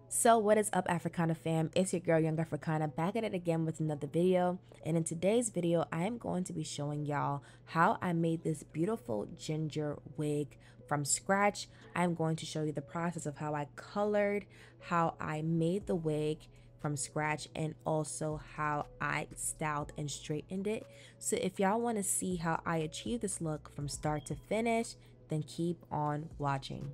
So what is up, Africana fam? It's your girl Young Africana back at it again with another video. And in today's video, I am going to be showing y'all how I made this beautiful ginger wig from scratch. I'm going to show you the process of how I colored, how I made the wig from scratch, and also how I styled and straightened it. So if y'all want to see how I achieved this look from start to finish, then keep on watching.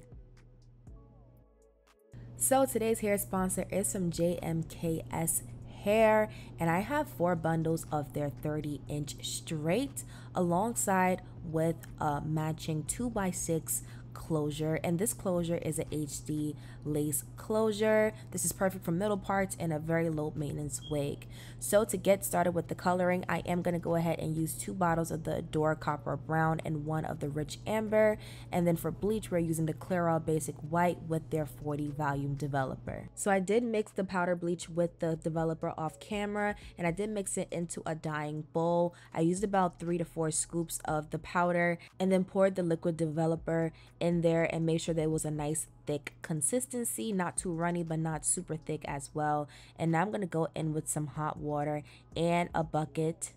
So today's hair sponsor is from JMKS Hair, and I have 4 bundles of their 30-inch straight alongside with a matching 2x6 closure, and this closure is a HD lace closure. This is perfect for middle parts and a very low maintenance wig. So to get started with the coloring, I am going to go ahead and use 2 bottles of the Adore Copper Brown and 1 of the Rich Amber, and then for bleach we're using the Clairol Basic White with their 40 volume developer. So I did mix the powder bleach with the developer off camera, and I did mix it into a dyeing bowl. I used about 3 to 4 scoops of the powder and then poured the liquid developer in there and made sure that it was a nice thick consistency, not too runny but not super thick as well. And now I'm going to go in with some hot water and a bucket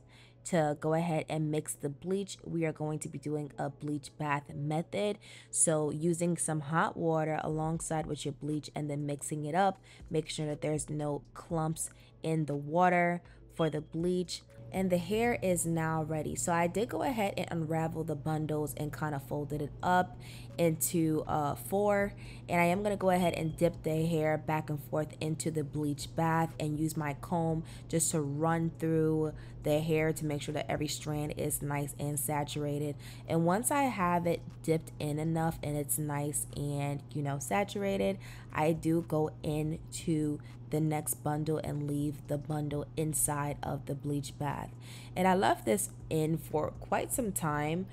to go ahead and mix the bleach. We are going to be doing a bleach bath method, so using some hot water alongside with your bleach and then mixing it up, make sure that there's no clumps in the water for the bleach. And the hair is now ready. So I did go ahead and unravel the bundles and kind of folded it up into 4, and I am going to go ahead and dip the hair back and forth into the bleach bath and use my comb just to run through the hair to make sure that every strand is nice and saturated. And once I have it dipped in enough and it's nice and saturated, I do go into the next bundle and leave the bundle inside of the bleach bath. And I left this in for quite some time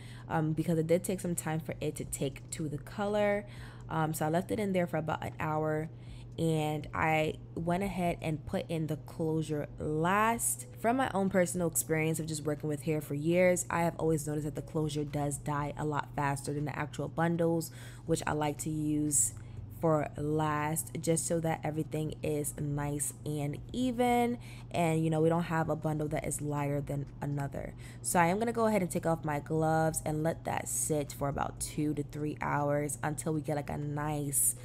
because it did take some time for it to take to the color. So I left it in there for about an hour, and I went ahead and put in the closure last. From my own personal experience of just working with hair for years, I have always noticed that the closure does dye a lot faster than the actual bundles, which I like to use for last, just so that everything is nice and even, and we don't have a bundle that is lighter than another. So I am going to go ahead and take off my gloves and let that sit for about 2 to 3 hours until we get like a nice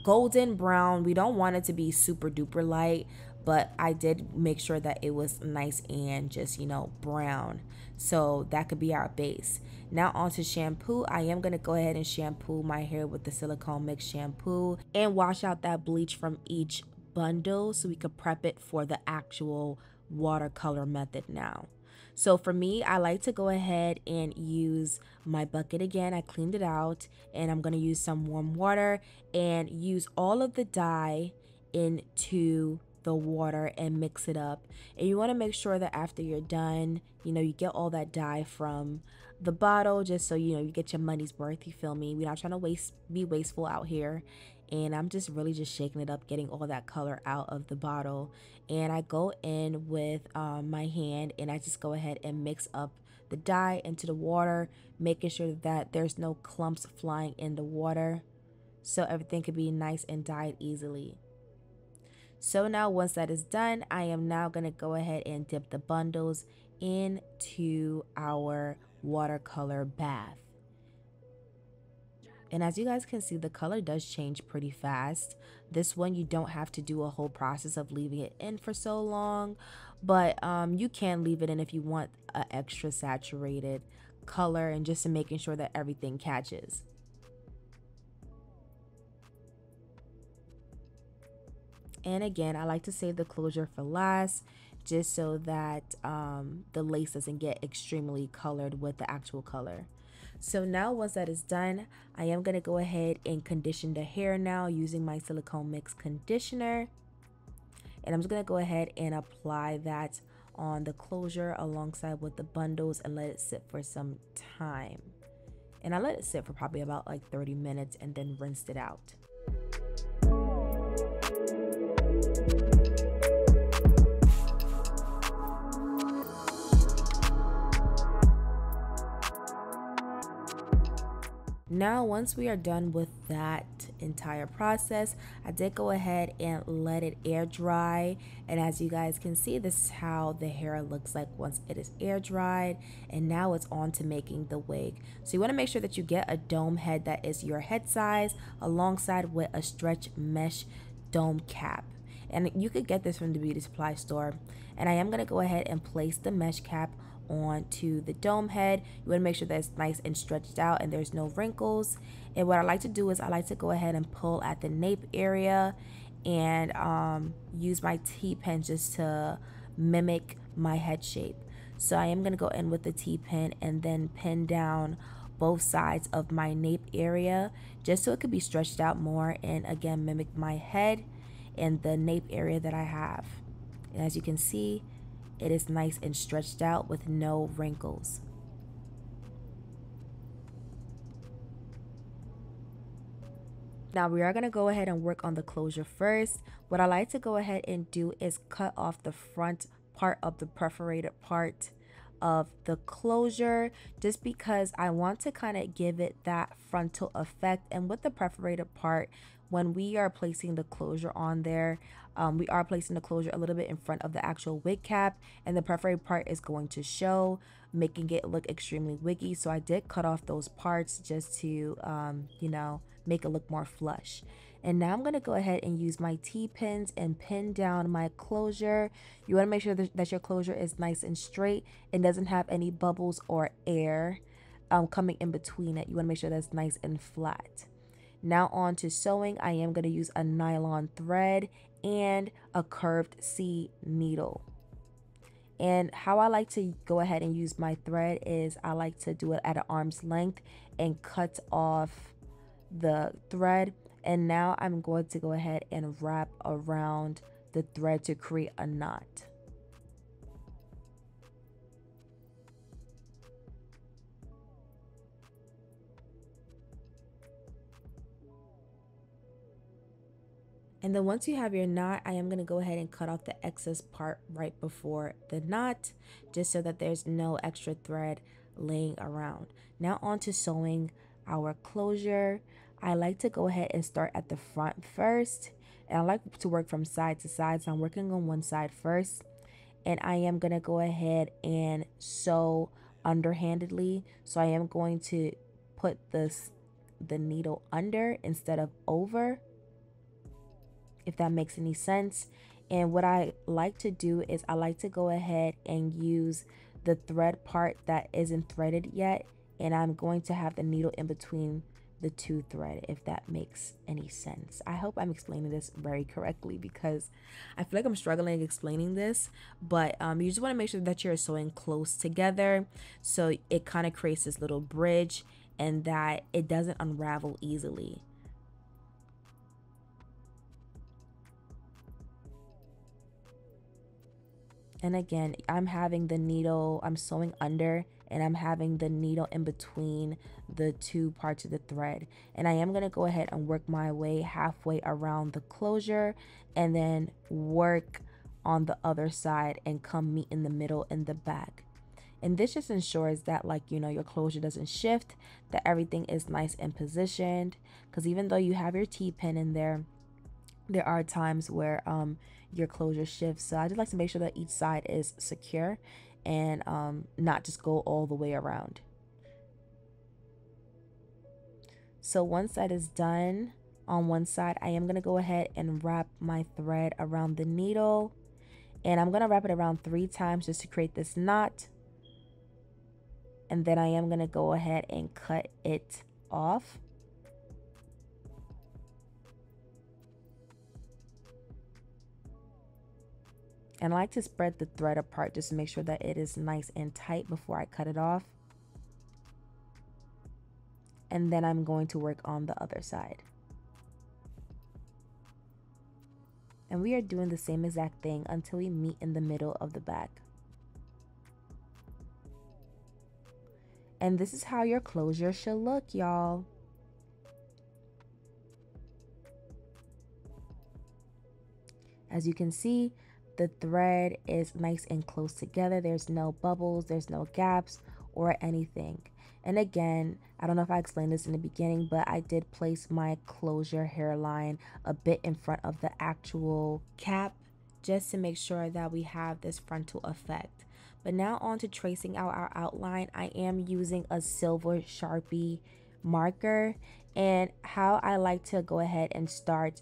golden brown. We don't want it to be super duper light, but I did make sure that it was nice and just brown, so that could be our base. Now onto shampoo. I am going to go ahead and shampoo my hair with the silicone mix shampoo and wash out that bleach from each bundle so we could prep it for the actual watercolor method now. So for me, I like to go ahead and use my bucket again. I cleaned it out, and I'm going to use some warm water and use all of the dye into the water and mix it up. And you want to make sure that after you're done, you get all that dye from the bottle, just so you get your money's worth. You feel me? We're not trying to be wasteful out here. And I'm just really just shaking it up, getting all that color out of the bottle. And I go in with my hand, and I just go ahead and mix up the dye into the water, making sure that there's no clumps flying in the water, so everything can be nice and dyed easily. So now once that is done, I am now going to go ahead and dip the bundles into our watercolor bath. And as you guys can see, the color does change pretty fast. This one, you don't have to do a whole process of leaving it in for so long, but you can leave it in if you want an extra saturated color, and just to making sure that everything catches. And again, I like to save the closure for last, just so that the lace doesn't get extremely colored with the actual color. So now once that is done, I am going to go ahead and condition the hair now using my silicone mix conditioner. And I'm just going to go ahead and apply that on the closure alongside with the bundles and let it sit for some time. And I let it sit for probably about like 30 minutes and then rinsed it out. Now once we are done with that entire process. I did go ahead and let it air dry, and as you guys can see, this is how the hair looks like once it is air dried. And now it's on to making the wig. So you want to make sure that you get a dome head that is your head size alongside with a stretch mesh dome cap, and you could get this from the beauty supply store. And I am going to go ahead and place the mesh cap onto the dome head. You want to make sure that it's nice and stretched out and there's no wrinkles. And what I like to do is I like to go ahead and pull at the nape area and use my T-pen just to mimic my head shape. So I am going to go in with the T-pen and then pin down both sides of my nape area just so it could be stretched out more and again mimic my head and the nape area that I have. And as you can see, it is nice and stretched out with no wrinkles. Now we are going to go ahead and work on the closure first. What I like to go ahead and do is cut off the front part of the perforated part of the closure, just because I want to kind of give it that frontal effect. And with the perforated part, when we are placing the closure on there, we are placing the closure a little bit in front of the actual wig cap, and the perforated part is going to show, making it look extremely wiggy. So I did cut off those parts just to you know, make it look more flush. And now I'm going to go ahead and use my T-pins and pin down my closure. You want to make sure that your closure is nice and straight and doesn't have any bubbles or air coming in between it. You want to make sure that's nice and flat. Now on to sewing. I am going to use a nylon thread and a curved C needle. And how I like to go ahead and use my thread is I like to do it at an arm's length and cut off the thread. And now I'm going to go ahead and wrap around the thread to create a knot. And then once you have your knot, I am going to go ahead and cut off the excess part right before the knot, just so that there's no extra thread laying around. Now on to sewing our closure. I like to go ahead and start at the front first, and I like to work from side to side. So I'm working on one side first, and I am going to go ahead and sew underhandedly. So I am going to put the needle under instead of over, if that makes any sense. And what I like to do is I like to go ahead and use the thread part that isn't threaded yet, and I'm going to have the needle in between the two thread, if that makes any sense. I hope I'm explaining this very correctly, because I feel like I'm struggling explaining this, but you just want to make sure that you're sewing close together so it kind of creates this little bridge and that it doesn't unravel easily. And again, I'm having the needle, I'm sewing under, and I'm having the needle in between the two parts of the thread. And I am going to go ahead and work my way halfway around the closure and then work on the other side and come meet in the middle in the back. And this just ensures that, like, you know, your closure doesn't shift, that everything is nice and positioned. Because even though you have your T-pin in there, there are times where your closure shifts. So I just like to make sure that each side is secure and not just go all the way around. So one side is done. On one side, I am going to go ahead and wrap my thread around the needle, and I'm going to wrap it around 3 times just to create this knot. And then I am going to go ahead and cut it off. And I like to spread the thread apart just to make sure that it is nice and tight before I cut it off. And then I'm going to work on the other side. And we are doing the same exact thing until we meet in the middle of the back. And this is how your closure should look, y'all. As you can see, the thread is nice and close together. There's no bubbles, there's no gaps or anything. And again, I don't know if I explained this in the beginning, but I did place my closure hairline a bit in front of the actual cap just to make sure that we have this frontal effect. But now on to tracing out our outline. I am using a silver Sharpie marker, and how I like to go ahead and start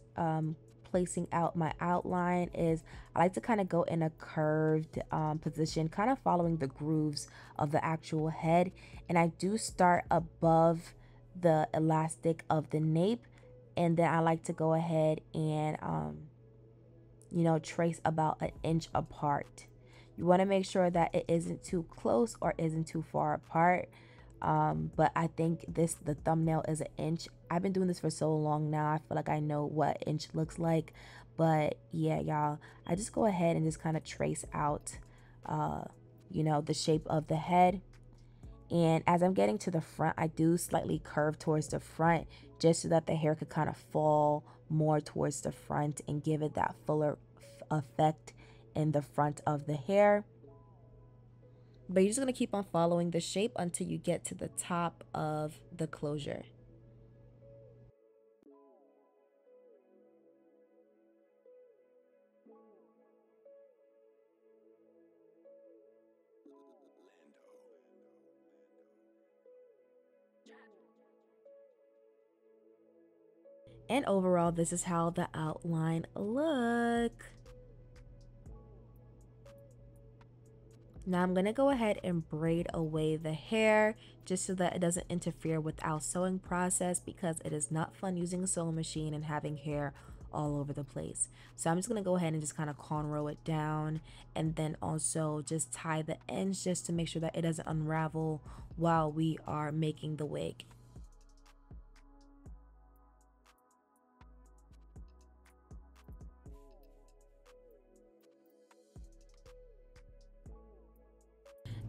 placing out my outline is I like to kind of go in a curved position, kind of following the grooves of the actual head. And I do start above the elastic of the nape, and then I like to go ahead and trace about an inch apart. You want to make sure that it isn't too close or isn't too far apart. But I think the thumbnail is an inch. I've been doing this for so long now, I feel like I know what inch looks like. But yeah, y'all, I just go ahead and just kind of trace out the shape of the head. And as I'm getting to the front, I do slightly curve towards the front just so that the hair could kind of fall more towards the front and give it that fuller effect in the front of the hair. But you're just going to keep on following the shape until you get to the top of the closure. And overall, this is how the outline look. Now I'm going to go ahead and braid away the hair just so that it doesn't interfere with our sewing process, because it is not fun using a sewing machine and having hair all over the place. So I'm just going to go ahead and just kind of cornrow it down, and then also just tie the ends just to make sure that it doesn't unravel while we are making the wig.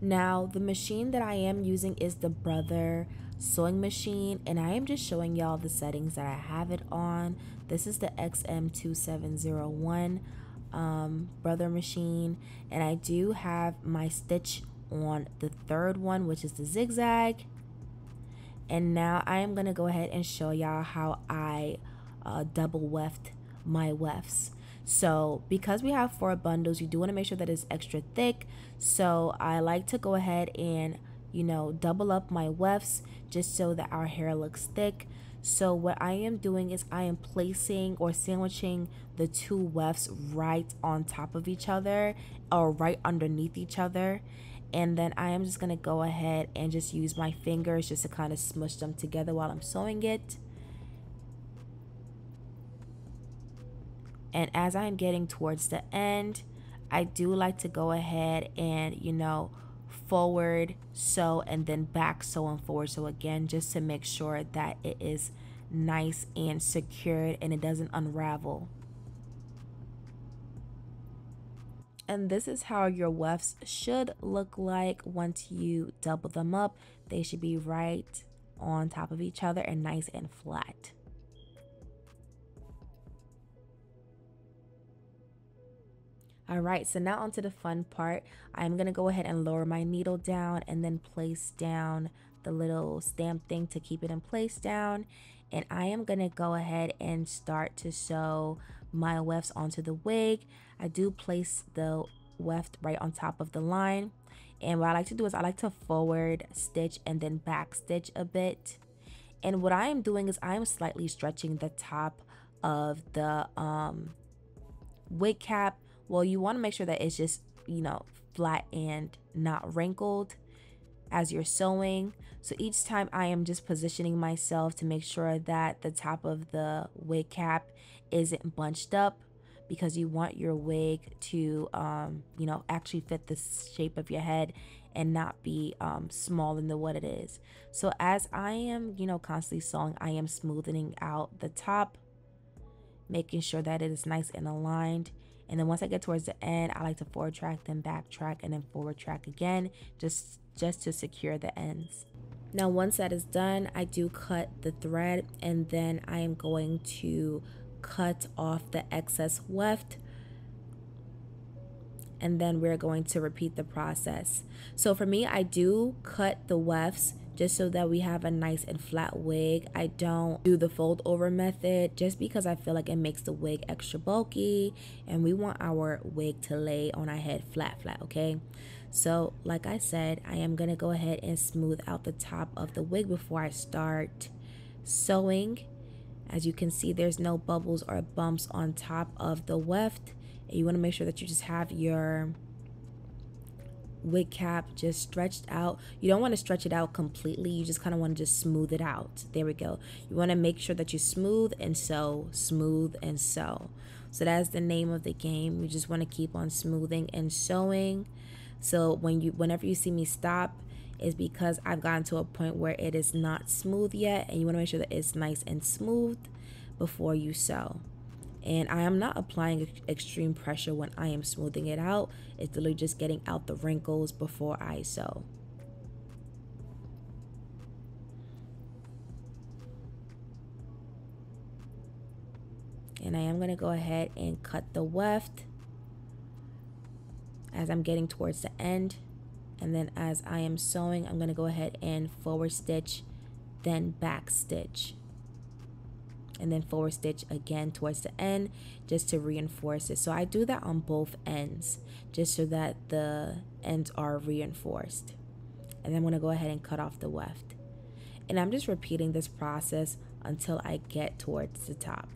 Now, the machine that I am using is the Brother sewing machine, and I am just showing y'all the settings that I have it on. This is the XM2701 Brother machine, and I do have my stitch on the third one, which is the zigzag. And now I am going to go ahead and show y'all how I double weft my wefts. So because we have 4 bundles, you do want to make sure that it's extra thick. So I like to go ahead and double up my wefts just so that our hair looks thick. So what I am doing is I am placing or sandwiching the 2 wefts right on top of each other, or right underneath each other. And then I am just going to go ahead and just use my fingers just to kind of smush them together while I'm sewing it. And as I'm getting towards the end, I do like to go ahead and, forward sew and then back sew and forward sew again, just to make sure that it is nice and secured and it doesn't unravel. And this is how your wefts should look like once you double them up. They should be right on top of each other and nice and flat. All right, so now onto the fun part. I'm gonna go ahead and lower my needle down and then place down the little stamp thing to keep it in place down. And I am gonna go ahead and start to sew my wefts onto the wig. I do place the weft right on top of the line. And what I like to do is I like to forward stitch and then back stitch a bit. And what I am doing is I am slightly stretching the top of the wig cap. Well, you want to make sure that it's just, flat and not wrinkled as you're sewing. So each time I am just positioning myself to make sure that the top of the wig cap isn't bunched up, because you want your wig to, actually fit the shape of your head and not be smaller than what it is. So as I am, constantly sewing, I am smoothing out the top, making sure that it is nice and aligned. And then once I get towards the end, I like to forward track, then back track, and then forward track again, just to secure the ends. Now once that is done, I do cut the thread, and then I am going to cut off the excess weft, and then we're going to repeat the process. So for me, I do cut the wefts just so that we have a nice and flat wig. I don't do the fold over method just because I feel like it makes the wig extra bulky, and we want our wig to lay on our head flat, okay? So like I said, I am gonna go ahead and smooth out the top of the wig before I start sewing. As you can see, there's no bubbles or bumps on top of the weft, and you want to make sure that you just have your wig cap just stretched out. You don't want to stretch it out completely, you just kind of want to just smooth it out. There we go. You want to make sure that you smooth and sew, smooth and sew. So that's the name of the game. You just want to keep on smoothing and sewing. So whenever you see me stop, is because I've gotten to a point where it is not smooth yet, and you want to make sure that it's nice and smooth before you sew. And I am not applying extreme pressure when I am smoothing it out. It's literally just getting out the wrinkles before I sew. And I am going to go ahead and cut the weft as I'm getting towards the end. And then as I am sewing, I'm going to go ahead and forward stitch, then back stitch, and then forward stitch again towards the end just to reinforce it. So I do that on both ends just so that the ends are reinforced. And then I'm going to go ahead and cut off the weft. And I'm just repeating this process until I get towards the top.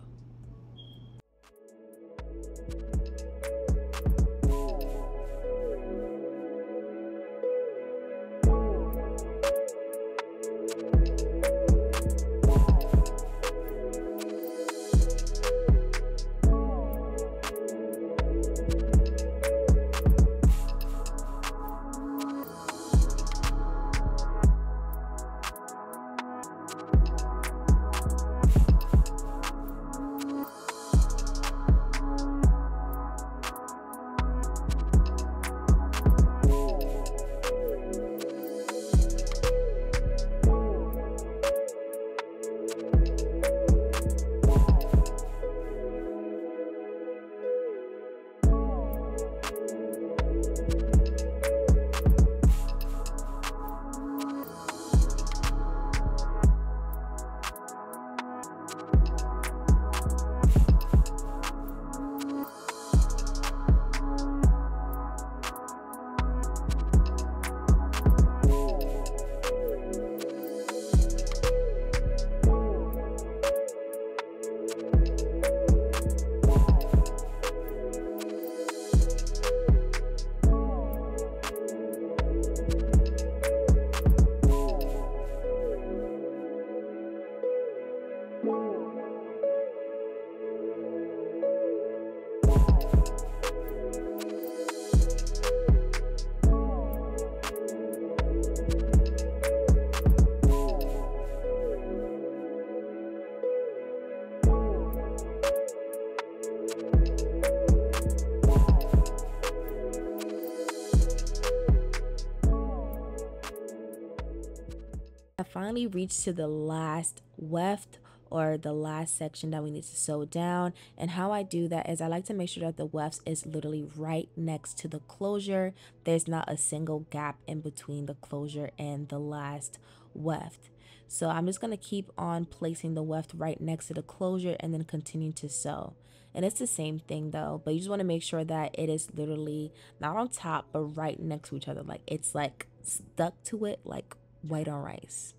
I finally reached to the last weft, or the last section that we need to sew down. And how I do that is I like to make sure that the weft is literally right next to the closure. There's not a single gap in between the closure and the last weft. So I'm just going to keep on placing the weft right next to the closure and then continue to sew. And it's the same thing though, but you just want to make sure that it is literally not on top but right next to each other, like it's like stuck to it like white on rice.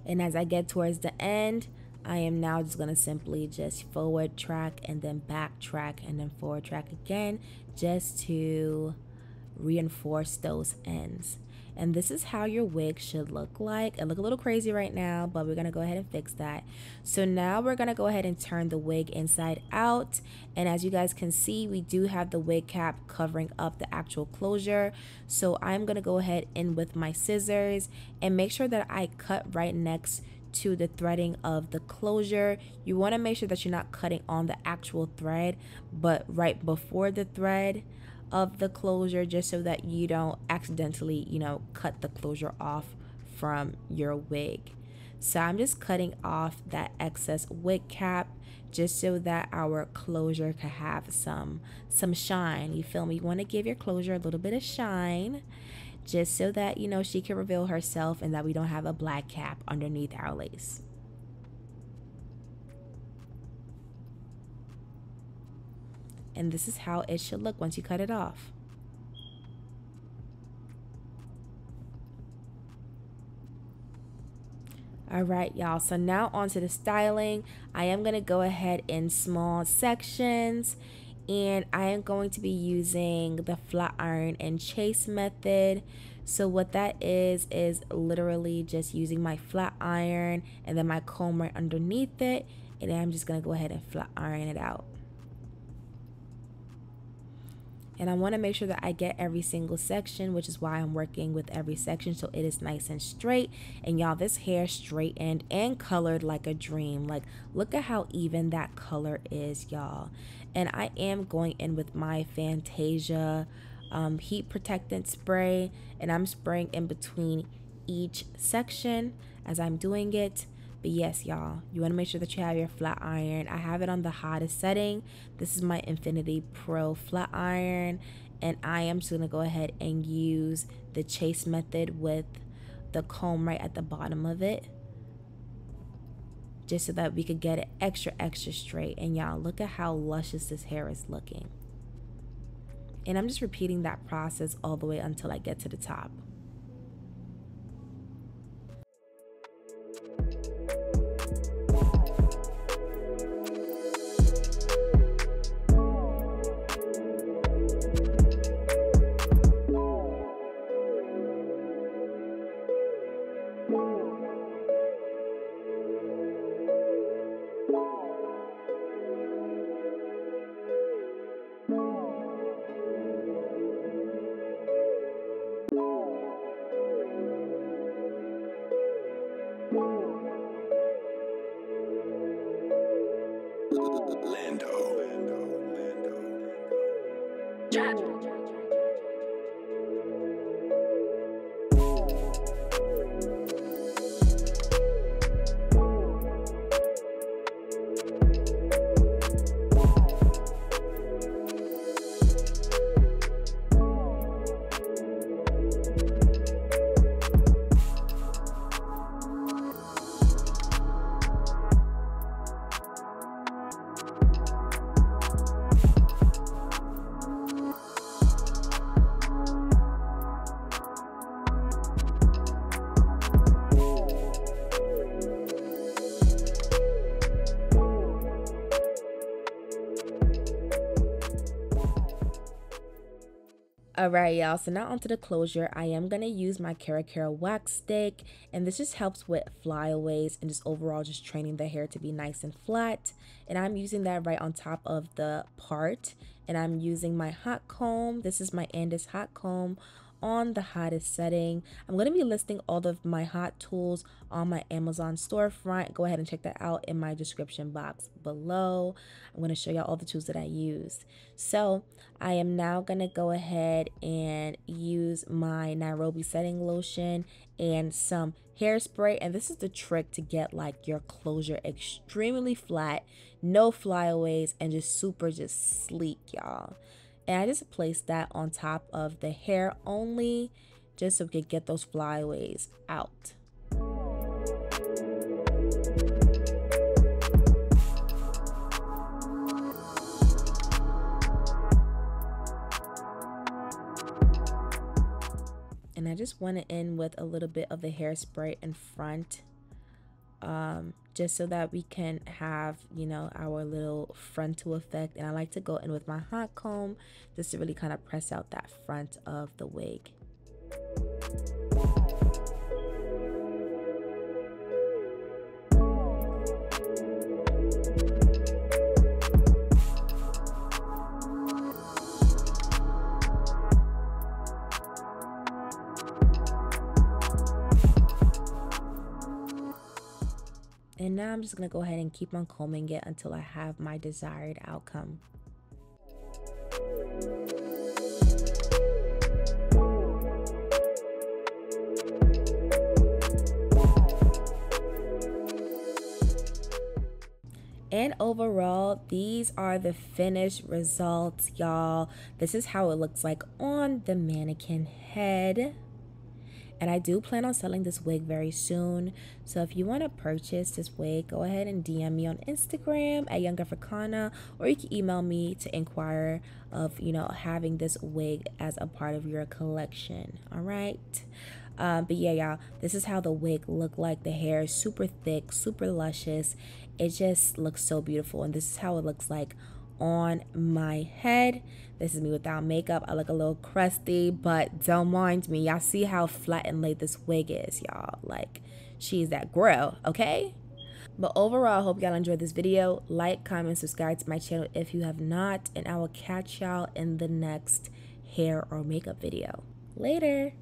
And as I get towards the end, I am now just going to simply just forward track and then back track and then forward track again just to reinforce those ends. And this is how your wig should look like. It look a little crazy right now, but we're gonna go ahead and fix that. So now we're gonna go ahead and turn the wig inside out. And as you guys can see, we do have the wig cap covering up the actual closure. So I'm gonna go ahead in with my scissors and make sure that I cut right next to the threading of the closure. You want to make sure that you're not cutting on the actual thread, but right before the thread of the closure, just so that you don't accidentally, cut the closure off from your wig. So I'm just cutting off that excess wig cap just so that our closure can have some shine. You feel me? You want to give your closure a little bit of shine, just so that, she can reveal herself and that we don't have a black cap underneath our lace. And this is how it should look once you cut it off. All right, y'all. So now onto the styling. I am going to go ahead in small sections, and I am going to be using the flat iron and chase method. So what that is literally just using my flat iron and then my comb right underneath it, and then I'm just going to go ahead and flat iron it out. And I want to make sure that I get every single section, which is why I'm working with every section so it is nice and straight. And y'all, this hair straightened and colored like a dream. Like, look at how even that color is, y'all. And I am going in with my Fantasia heat protectant spray, and I'm spraying in between each section as I'm doing it. But yes, y'all, you want to make sure that you have your flat iron. I have it on the hottest setting. This is my Infinity Pro flat iron, and I am just going to go ahead and use the chase method with the comb right at the bottom of it, just so that we could get it extra straight. And y'all, look at how luscious this hair is looking. And I'm just repeating that process all the way until I get to the top. Alright, y'all, so now onto the closure. I am going to use my Cara wax stick, and this just helps with flyaways and just overall just training the hair to be nice and flat. And I'm using that right on top of the part, and I'm using my hot comb. This is my Andis hot comb on the hottest setting. I'm going to be listing all of my hot tools on my Amazon storefront. Go ahead and check that out in my description box below. I'm going to show y'all all the tools that I used. So I am now going to go ahead and use my Nairobi setting lotion and some hairspray. And this is the trick to get like your closure extremely flat, no flyaways, and just super just sleek, y'all. And I just placed that on top of the hair only, just so we could get those flyaways out. And I just went in with a little bit of the hairspray in front, just so that we can have, you know, our little frontal effect. And I like to go in with my hot comb just to really kind of press out that front of the wig. now I'm just gonna go ahead and keep on combing it until I have my desired outcome. And overall, these are the finished results, y'all. This is how it looks like on the mannequin head. And I do plan on selling this wig very soon. So if you want to purchase this wig, go ahead and DM me on Instagram at YoungAfricana, or you can email me to inquire of, having this wig as a part of your collection. All right. But yeah, y'all, this is how the wig looked like. The hair is super thick, super luscious. It just looks so beautiful. And this is how it looks like on my head. This is me without makeup. I look a little crusty, but don't mind me. Y'all see how flat and laid this wig is, y'all. Like, she's that girl, okay? But overall, I hope y'all enjoyed this video. Like, comment, subscribe to my channel if you have not, and I will catch y'all in the next hair or makeup video. Later.